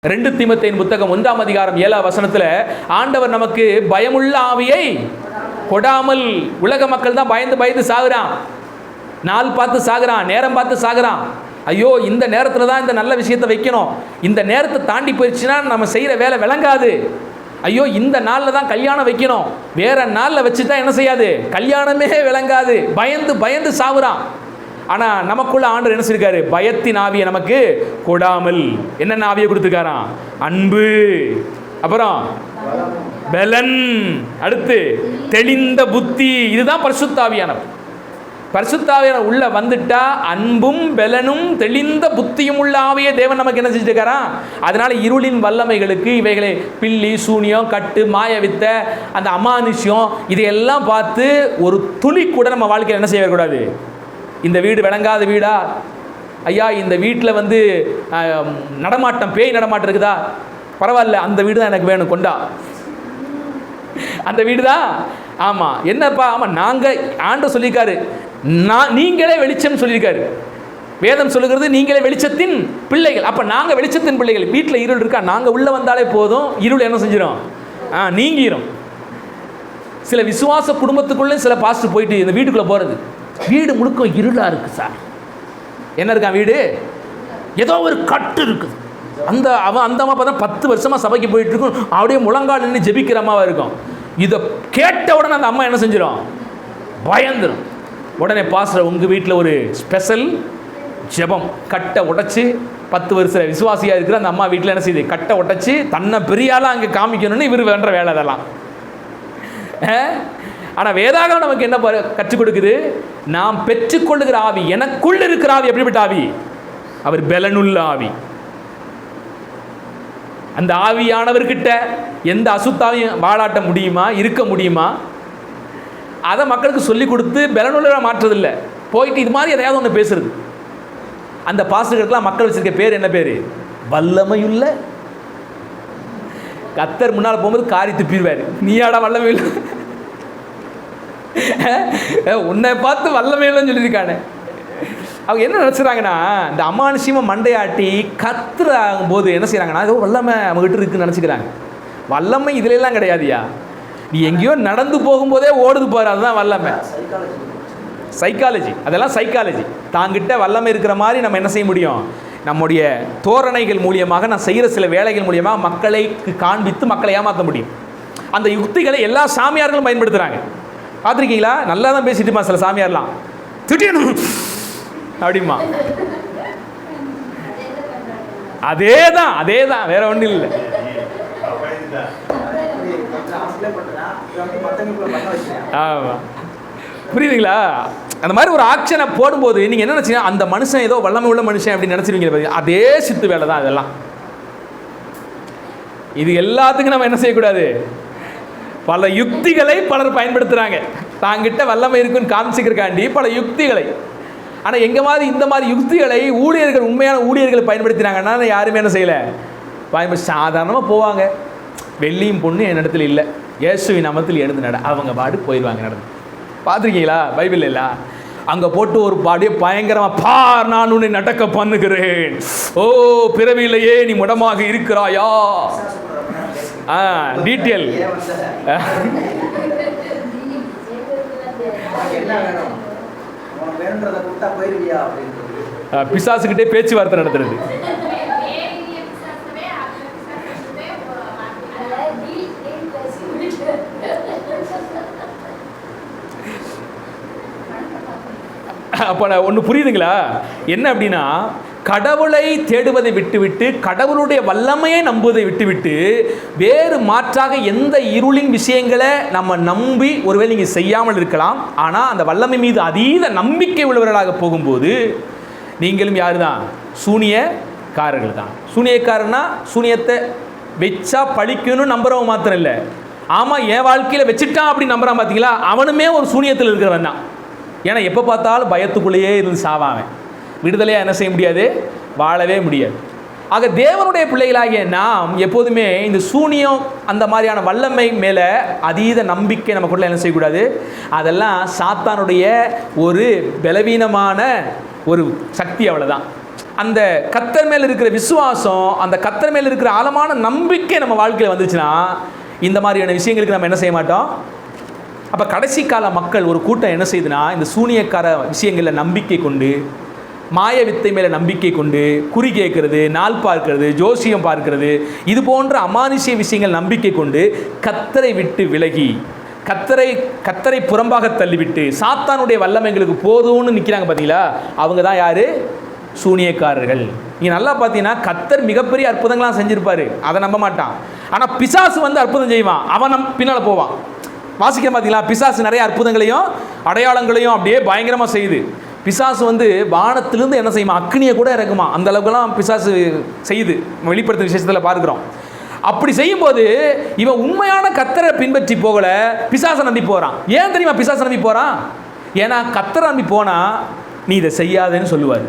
2 தீமோத்தேயின் புத்தகம் 1ஆம் அதிகாரம் 7ஆம் வசனத்துல ஆண்டவர் நமக்கு பயமுள்ள ஆவியை கொடாமல். உலக மக்கள் தான் பயந்து சாகுறான், நாள் பார்த்து சாகுறான், நேரம் பார்த்து சாகுறான். ஐயோ இந்த நேரத்துல தான் இந்த நல்ல விஷயத்தை வைக்கணும், இந்த நேரத்தை தாண்டி போயிடுச்சுன்னா நம்ம செய்யற வேலை விளங்காது. ஐயோ இந்த நாளில் தான் கல்யாணம் வைக்கணும், வேற நாளில் வச்சுட்டா என்ன செய்யாது, கல்யாணமே விளங்காது. பயந்து சாகுறான். ஆனால் நமக்குள்ள ஆண்டவர் என்ன சொல்லியிருக்காரு, பயத்தின் ஆவியை நமக்கு கொடாமல். என்னென்ன ஆவியை கொடுத்துருக்காராம், அன்பு, அப்புறம் பலன், அடுத்து தெளிந்த புத்தி. இதுதான் பரிசுத்தாவியானவர். பரிசுத்தாவியான உள்ள வந்துட்டா அன்பும் பலனும் தெளிந்த புத்தியும் உள்ள ஆவியை தேவன் நமக்கு என்ன செஞ்சுருக்காராம். அதனால இருளின் வல்லமைகளுக்கு இவைகளை பில்லி சூனியம் கட்டு மாயவித்த அந்த அமானுஷ்யம் இதையெல்லாம் பார்த்து ஒரு துளி கூட நம்ம வாழ்க்கையில் என்ன செய்யக்கூடாது. இந்த வீடு விளங்காத வீடா, ஐயா இந்த வீட்டில் நடமாட்டம், பேய் நடமாட்டம் இருக்குதா, பரவாயில்ல அந்த வீடு தான் எனக்கு வேணும், கொண்டா அந்த வீடு தான். ஆமாம் என்னப்பா, ஆமாம் நாங்கள் ஆண்டு சொல்லியிருக்காரு, நீங்களே வெளிச்சம் சொல்லியிருக்காரு. வேதம் சொல்லுகிறது நீங்களே வெளிச்சத்தின் பிள்ளைகள். அப்போ நாங்கள் வெளிச்சத்தின் பிள்ளைகள். வீட்டில் இருள் இருக்கா, நாங்கள் உள்ளே வந்தாலே போதும், இருள் என்ன செஞ்சிடும், நீங்கிரும். சில விசுவாச குடும்பத்துக்குள்ளே சில பாஸ்டர் போயிட்டு இந்த வீட்டுக்குள்ளே போகிறது, வீடு முழுக்க இருளாக இருக்குது சார். என்ன இருக்கா வீடு, ஏதோ ஒரு கட்டு இருக்குது. அந்த அம்மா பார்த்தா 10 வருஷமாக சபைக்கு போயிட்டு இருக்கும், அப்படியே முழங்கால் நின்று ஜெபிக்கிற அம்மாவாக இருக்கும். இதை கேட்ட உடனே அந்த அம்மா என்ன செஞ்சிடும், பயந்துடும். உடனே பாஸ்டர் உங்கள் வீட்டில் ஒரு ஸ்பெஷல் ஜெபம், கட்டை உடைச்சி 10 வருஷ விசுவாசியாக இருக்கிற அந்த அம்மா வீட்டில் என்ன செய்யுது, கட்டை உடைச்சி தன்னை பெரியாலாம் அங்கே காமிக்கணும்னு இவர் வேண்ட வேலை அதெல்லாம். ஆனால் வேதாகம் நமக்கு என்ன கற்றுக் கொடுக்குது, நாம் பெற்றுக்கொள்ளுகிற ஆவி, எனக்குள் இருக்கிற ஆவி எப்படிப்பட்ட ஆவி, அவர் பலனுள்ள ஆவி. அந்த ஆவியானவர்கிட்ட எந்த அசுத்தாவையும் வாழாட்ட முடியுமா, இருக்க முடியுமா? அதை மக்களுக்கு சொல்லிக் கொடுத்து பலனுள்ள மாற்றதில்லை. போயிட்டு இது மாதிரி எதையாவது ஒன்று பேசுறது. அந்த பாஸ்டர்களுக்கெல்லாம் மக்கள் வச்சிருக்க பேர் என்ன பேர், வல்லமையுள்ள. கத்தர் முன்னால் போகும்போது காரி துப்பிடுவார், நீயாடா வல்லமையுள்ள, உன்னை பார்த்து வல்லமையிலன்னு சொல்லியிருக்கானே. அவங்க என்ன நினச்சிட்றாங்கன்னா, இந்த அமானுஷ்யமாக மண்டையாட்டி கத்துறாகும் போது என்ன செய்கிறாங்கன்னா, ஏதோ வல்லமை அவங்ககிட்ட இருக்குன்னு நினச்சிக்கிறாங்க. வல்லமை இதுலெல்லாம் கிடையாதுயா. நீ எங்கேயோ நடந்து போகும்போதே ஓடுது பாரு, அதுதான் வல்லமை. சைக்காலஜி, அதெல்லாம் சைக்காலஜி. தாங்கிட்ட வல்லமை இருக்கிற மாதிரி நம்ம என்ன செய்ய முடியும், நம்முடைய தோரணைகள் மூலியமாக, நான் செய்கிற சில வேலைகள் மூலியமாக மக்களை காண்பித்து மக்களை ஏமாற்ற முடியும். அந்த யுக்திகளை எல்லா சாமியார்களும் பயன்படுத்துகிறாங்க. பார்த்துருக்கீங்களா? நல்லா தான் பேசிட்டுமா சில சாமியார்லாம், திடீர்னு அப்படிமா. அதே தான் வேற ஒன்றும் இல்லை. ஆமாம், புரியுதுங்களா? அந்த மாதிரி ஒரு ஆக்ஷனை போடும்போது நீங்கள் என்ன நினச்சிங்க, அந்த மனுஷன் ஏதோ வல்லமை உள்ள மனுஷன் அப்படின்னு நினச்சிருவீங்க. அதே சித்து வேலை தான் இதெல்லாம். இது எல்லாத்துக்கும் நம்ம என்ன செய்யக்கூடாது, பல யுக்திகளை பலர் பயன்படுத்துகிறாங்க. தாங்கிட்ட வல்லமை இருக்குன்னு காமிச்சிக்கிறக்காண்டி பல யுக்திகளை. ஆனால் எங்கள் மாதிரி இந்த மாதிரி யுக்திகளை ஊழியர்கள், உண்மையான ஊழியர்கள் பயன்படுத்தினாங்கன்னா யாருமே என்ன செய்யலை, சாதாரணமாக போவாங்க. வெள்ளியும் பொண்ணு என் இடத்துல இல்லை, இயேசுவின் நாமத்தில் எழுந்து நட, அவங்க பாடு போயிடுவாங்க நடந்து. பார்த்துருக்கீங்களா பைபிள் இல்லை? அங்கே போட்டு ஒரு பாடியே பயங்கரமாக, பார் நான் உன்னை நடக்க பண்ணுகிறேன், ஓ பிறவியிலேயே நீ முடமாக இருக்கிறாயா, டீட்டெயில். பிசாசுக்கிட்டே பேச்சுவார்த்தை நடத்துறது. அப்போ ஒன்று புரியுதுங்களா? என்ன அப்படின்னா, கடவுளை தேடுவதை விட்டுவிட்டு, கடவுளுடைய வல்லமையை நம்புவதை விட்டுவிட்டு, வேறு மாற்றாக எந்த இருளின் விஷயங்களை நம்ம நம்பி ஒருவேளை நீங்கள் செய்யாமல் இருக்கலாம். ஆனால் அந்த வல்லமை மீது அதீத நம்பிக்கை உள்ளவர்களாக போகும்போது நீங்களும் யாரு தான், சூனியக்காரர்கள் தான். சூனியக்காரன்னா சூனியத்தை வச்சா பழிக்கணும்னு நம்புறவன் மாத்திரம் இல்லை, ஆமாம் என் வாழ்க்கையில் வச்சுட்டான் அப்படின்னு நம்புறான். பார்த்தீங்களா, அவனுமே ஒரு சூனியத்தில் இருக்கிறவன் தான். ஏன்னா எப்போ பார்த்தாலும் பயத்துக்குள்ளேயே இருந்து சாவான். விடுதலையாக என்ன செய்ய முடியாது, வாழவே முடியாது. ஆக தேவனுடைய பிள்ளைகளாகிய நாம் எப்போதுமே இந்த சூனியம் அந்த மாதிரியான வல்லமை மேலே அதீத நம்பிக்கை நமக்குள்ள என்ன செய்யக்கூடாது. அதெல்லாம் சாத்தானுடைய ஒரு பலவீனமான ஒரு சக்தி, அவ்வளோதான். அந்த கர்த்தர் மேல் இருக்கிற விசுவாசம், அந்த கர்த்தர் மேல் இருக்கிற ஆழமான நம்பிக்கை நம்ம வாழ்க்கையில் வந்துச்சுன்னா இந்த மாதிரியான விஷயங்களுக்கு நம்ம என்ன செய்ய மாட்டோம். அப்போ கடைசி கால மக்கள் ஒரு கூட்டம் என்ன செய்யுதுன்னா, இந்த சூனியக்கார விஷயங்களில் நம்பிக்கை கொண்டு, மாய வித்தை மேலே நம்பிக்கை கொண்டு, குறி கேட்கறது, நாள் பார்க்கிறது, ஜோசியம் பார்க்கிறது, இது போன்ற அமானுஷ்ய விஷயங்கள் நம்பிக்கை கொண்டு கர்த்தரை விட்டு விலகி கர்த்தரை புறம்பாக தள்ளிவிட்டு சாத்தானுடைய வல்லமைகளுக்கு போதும்னு நிற்கிறாங்க. பார்த்தீங்களா, அவங்க தான் யார்? சூனியக்காரர்கள். நீங்கள் நல்லா பார்த்தீங்கன்னா கர்த்தர் மிகப்பெரிய அற்புதங்கள்லாம் செஞ்சுருப்பார், அதை நம்ப மாட்டான். ஆனால் பிசாசு வந்து அற்புதம் செய்வான், அவன் பின்னால் போவான். வாசிக்க பார்த்தீங்களா, பிசாசு நிறைய அற்புதங்களையும் அடையாளங்களையும் அப்படியே பயங்கரமாக செய்யுது. பிசாசு வந்து வானத்திலிருந்து என்ன செய்யுமா, அக்னியை கூட இறக்குமா, அந்த அளவுக்குலாம் பிசாசு செய்யுது. வெளிப்படுத்த விசேஷத்தில் பார்க்குறோம். அப்படி செய்யும்போது இவன் உண்மையான கர்த்தரை பின்பற்றி போகல, பிசாசை நம்பி போகிறான். ஏன் தெரியுமா பிசாசை நம்பி போகிறான்? ஏன்னா கர்த்தரை நம்பி போனால் நீ இதை செய்யாதேன்னு சொல்லுவார்.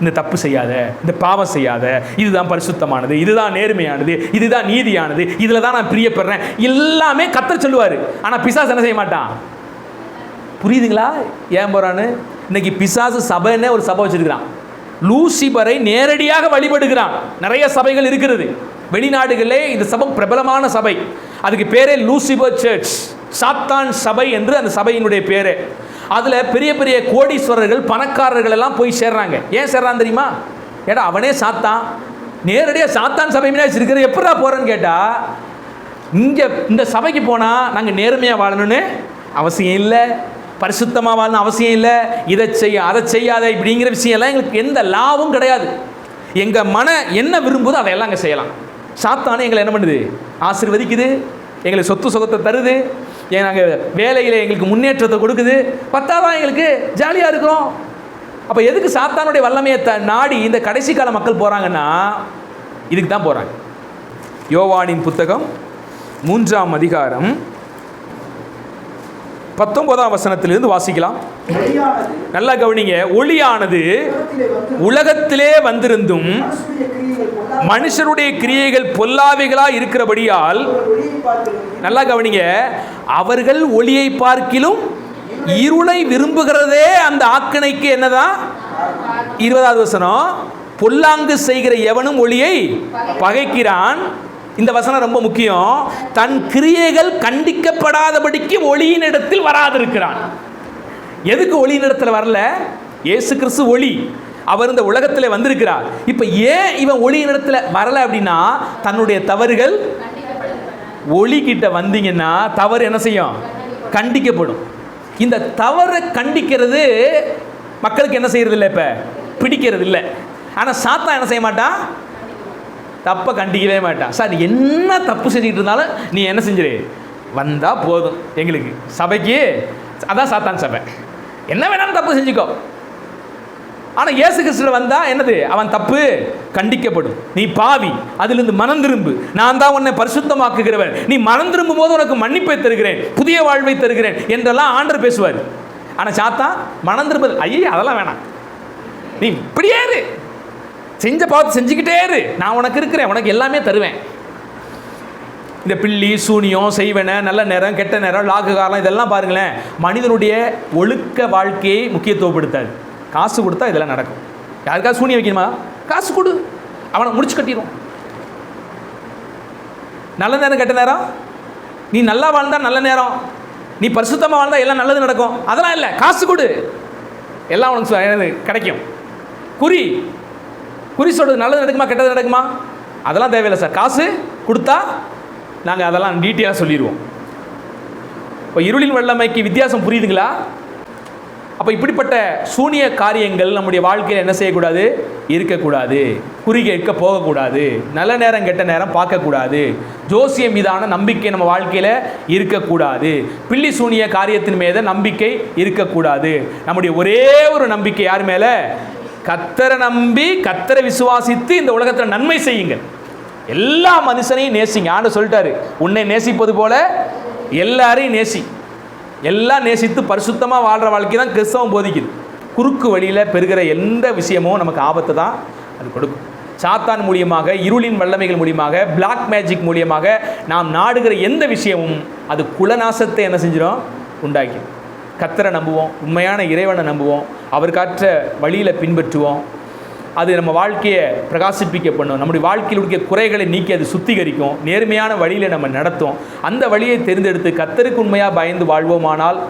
இந்த தப்பு செய்யாத, இந்த பாவம் செய்யாத, இதுதான் பரிசுத்தமானது, இதுதான் நேர்மையானது, இதுதான் நீதியானது, இதில் தான் நான் பிரியப்படுறேன், எல்லாமே கர்த்தர் சொல்லுவார். ஆனால் பிசாசு என்ன செய்ய மாட்டான். புரியுதுங்களா ஏன் போகிறான்னு? இன்னைக்கு பிசாசு சபைன்னே ஒரு சபை வச்சிருக்கிறான். லூசிபரை நேரடியாக வழிபடுகிறான். நிறைய சபைகள் இருக்கிறது வெளிநாடுகளே. இந்த சபை பிரபலமான சபை, அதுக்கு பேரே லூசிபர் சர்ச், சாத்தான் சபை என்று அந்த சபையினுடைய பேரே. அதில் பெரிய பெரிய கோடீஸ்வரர்கள், பணக்காரர்கள் எல்லாம் போய் சேர்றாங்க. ஏன் சேர்றான் தெரியுமா? ஏடா அவனே சாத்தான், நேரடியாக சாத்தான் சபை மீனாச்சு இருக்கிற, எப்படா போகிறேன்னு கேட்டால், இங்கே இந்த சபைக்கு போனால் நாங்கள் நேர்மையாக வாழணும்னு அவசியம் இல்லை, பரிசுத்தமாக வாழணும் அவசியம் இல்லை, இதை செய்ய அதை செய்யாத இப்படிங்கிற விஷயம்லாம் எங்களுக்கு எந்த லாபமும் கிடையாது. எங்கள் மன என்ன விரும்புதோ அதையெல்லாம் அங்கே செய்யலாம். சாத்தானே எங்களை என்ன பண்ணுது? ஆசீர்வதிக்குது, எங்களுக்கு சொத்து சுகத்தை தருது, நாங்கள் வேலையில் எங்களுக்கு முன்னேற்றத்தை கொடுக்குது, பத்தாதான் எங்களுக்கு ஜாலியாக இருக்கிறோம். அப்போ எதுக்கு சாத்தானுடைய வல்லமையை நாடி இந்த கடைசி கால மக்கள் போகிறாங்கன்னா இதுக்கு தான் போகிறாங்க. யோவானின் புத்தகம் 3ஆம் அதிகாரம் 19ஆம் வசனத்திலிருந்து வாசிக்கலாம். நல்லா கவனிங்க. ஒளியானது உலகத்திலே வந்திருந்தும் மனுஷருடைய கிரியைகள் பொல்லாவிகளாய் இருக்கிறபடியால், நல்லா கவனிங்க, அவர்கள் ஒளியை பார்க்கிலும் இருளை விரும்புகிறதே அந்த ஆக்கினைக்கு என்னதான்? 20வது வசனம், பொல்லாங்கு செய்கிற எவனும் ஒளியை பகைக்கிறான். இந்த வசனம் ரொம்ப முக்கியம். தன் கிரியைகள் கண்டிக்கப்படாதபடிக்கு ஒளியின் இடத்தில் வராதிருக்கிறான். எதுக்கு ஒளியின் இடத்துல வரல? இயேசு கிறிஸ்து ஒளி, அவர் இந்த உலகத்தில் வந்திருக்கிறார். இப்போ ஏன் இவன் ஒளியின் இடத்துல வரல அப்படின்னா, தன்னுடைய தவறுகள், ஒளி கிட்ட வந்தீங்கன்னா தவறு என்ன செய்யும்? கண்டிக்கப்படும். இந்த தவறை கண்டிக்கிறது மக்களுக்கு என்ன செய்யறது இல்லை, இப்போ பிடிக்கிறது இல்லை. ஆனால் சாத்தான் என்ன செய்ய மாட்டான்? தப்பை கண்டிக்கவே மாட்டான். சார் என்ன தப்பு செஞ்சுக்கிட்டு இருந்தாலும் நீ என்ன செஞ்சிரு, வந்தால் போதும் எங்களுக்கு சபைக்கு, அதான் சாத்தான் சபை, என்ன வேணாலும் தப்பு செஞ்சுக்கோ. ஆனால் இயேசு கிறிஸ்துவில் வந்தால் என்னது? அவன் தப்பு கண்டிக்கப்படும். நீ பாவி, அதிலிருந்து மனம் திரும்பு, நான் தான் உன்னை பரிசுத்தமாக்குகிறவன், நீ மனம் திரும்பும் போது உனக்கு மன்னிப்பை தருகிறேன், புதிய வாழ்வை தருகிறேன் என்றெல்லாம் ஆண்டவர் பேசுவார். ஆனால் சாத்தான் மனம் திரும்புது, ஐயே அதெல்லாம் வேணாம், நீ இப்படியே இரு, செஞ்ச பார்த்து செஞ்சுக்கிட்டே இரு, நான் உனக்கு இருக்கிறேன், உனக்கு எல்லாமே தருவேன். இந்த பில்லி சூனியம் செய்வன, நல்ல நேரம் கெட்ட நேரம், லாக்கு காலம், இதெல்லாம் பாருங்களேன், மனிதனுடைய ஒழுக்க வாழ்க்கையை முக்கியத்துவப்படுத்தாது. காசு கொடுத்தா இதெல்லாம் நடக்கும். யாருக்காவது சூனியம் வைக்கணுமா? காசு கொடு, அவனை முடிச்சு கட்டிடுவோம். நல்ல நேரம் கெட்ட நேரம், நீ நல்லா வாழ்ந்தா நல்ல நேரம், நீ பரிசுத்தமாக வாழ்ந்தா எல்லாம் நல்லது நடக்கும், அதெல்லாம் இல்லை, காசு கொடு, எல்லாம் உனக்கு கிடைக்கும். குறி சொல்கிறது நல்லது நடக்குமா கெட்டது நடக்குமா அதெல்லாம் தேவையில்லை சார், காசு கொடுத்தா நாங்கள் அதெல்லாம் டீட்டெயிலாக சொல்லிடுவோம். இப்போ இருளின் வல்லமைக்கு வித்தியாசம் புரியுதுங்களா? அப்போ இப்படிப்பட்ட சூனிய காரியங்கள் நம்முடைய வாழ்க்கையில் என்ன செய்யக்கூடாது? இருக்கக்கூடாது. குறி கேட்க போகக்கூடாது. நல்ல நேரம் கெட்ட நேரம் பார்க்கக்கூடாது. ஜோசியம் மீதான நம்பிக்கை நம்ம வாழ்க்கையில் இருக்கக்கூடாது. பில்லி சூனிய காரியத்தின் மீது நம்பிக்கை இருக்கக்கூடாது. நம்முடைய ஒரே ஒரு நம்பிக்கை யார் மேலே? கர்த்தரை நம்பி கர்த்தரை விசுவாசித்து இந்த உலகத்தில் நன்மை செய்யுங்க. எல்லா மனுஷனையும் நேசிங்க. ஆண்டவர் சொல்லிட்டாரு, உன்னை நேசிப்பது போல எல்லாரையும் நேசி. எல்லாம் நேசித்து பரிசுத்தமாக வாழ்கிற வாழ்க்கை தான் கிறிஸ்தவம் போதிக்குது. குறுக்கு வழியில் பெறுகிற எந்த விஷயமும் நமக்கு ஆபத்தை தான் அது கொடுக்கும். சாத்தான் மூலியமாக, இருளின் வல்லமைகள் மூலியமாக, பிளாக் மேஜிக் மூலியமாக நாம் நாடுகிற எந்த விஷயமும் அது குலநாசத்தை என்ன செஞ்சிடும்? உண்டாக்கி. கர்த்தரை நம்புவோம், உண்மையான இறைவனை நம்புவோம், அவர் காற்ற வழியில் பின்பற்றுவோம். அது நம்ம வாழ்க்கையை பிரகாசிப்பிக்க பண்ணும். நம்முடைய வாழ்க்கையில் இருக்க குறைகளை நீக்கி அது சுத்திகரிக்கும். நேர்மையான வழியில் நம்ம நடத்தும். அந்த வழியை தேர்ந்தெடுத்து கர்த்தருக்கு உண்மையாக பயந்து வாழ்வோமானால்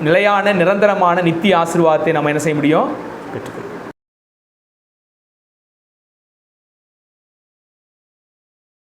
நிலையான நிரந்தரமான நித்திய ஆசீர்வாதத்தை நம்ம என்ன செய்ய முடியும்? பெற்றுக்கொள்ளும்.